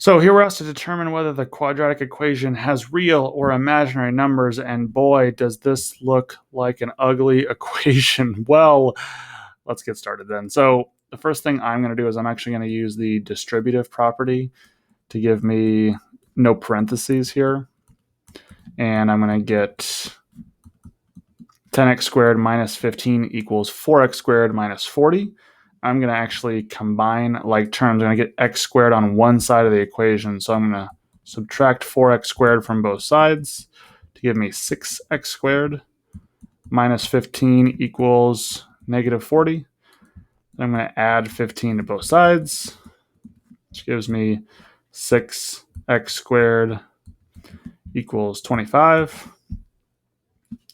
So here we're asked to determine whether the quadratic equation has real or imaginary numbers, and boy, does this look like an ugly equation. Well, let's get started then. So the first thing I'm going to do is I'm actually going to use the distributive property to give me no parentheses here. And I'm going to get 10x squared minus 15 equals 4x squared minus 40. I'm going to actually combine like terms. I'm going to get x squared on one side of the equation. So I'm going to subtract 4x squared from both sides to give me 6x squared minus 15 equals negative 40. I'm going to add 15 to both sides, which gives me 6x squared equals 25.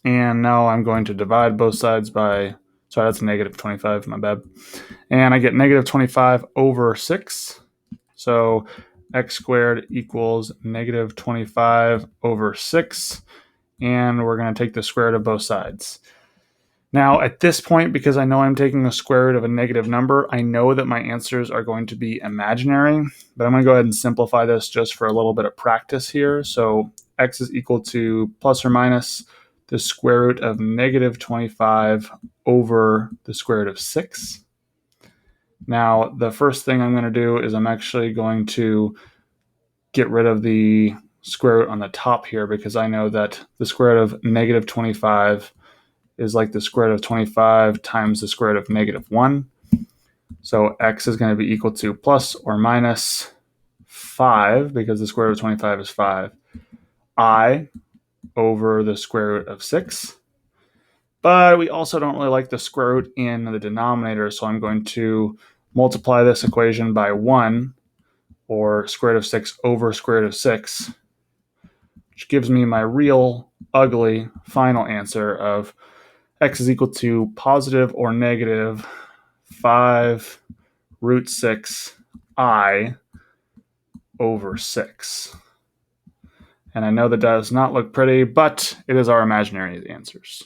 And now I'm going to divide both sides by, sorry, that's negative 25, my bad. And I get negative 25 over 6. So x squared equals negative 25 over 6. And we're going to take the square root of both sides. Now, at this point, because I know I'm taking the square root of a negative number, I know that my answers are going to be imaginary, but I'm going to go ahead and simplify this just for a little bit of practice here. So x is equal to plus or minus the square root of negative 25 over the square root of 6. Now, the first thing I'm going to do is I'm actually going to get rid of the square root on the top here, because I know that the square root of negative 25 is like the square root of 25 times the square root of negative 1. So x is going to be equal to plus or minus 5, because the square root of 25 is 5, I over the square root of 6. But we also don't really like the square root in the denominator, so I'm going to multiply this equation by 1, or square root of 6 over square root of 6, which gives me my real ugly final answer of x is equal to positive or negative 5 root 6 I over 6. And I know that does not look pretty, but it is our imaginary answers.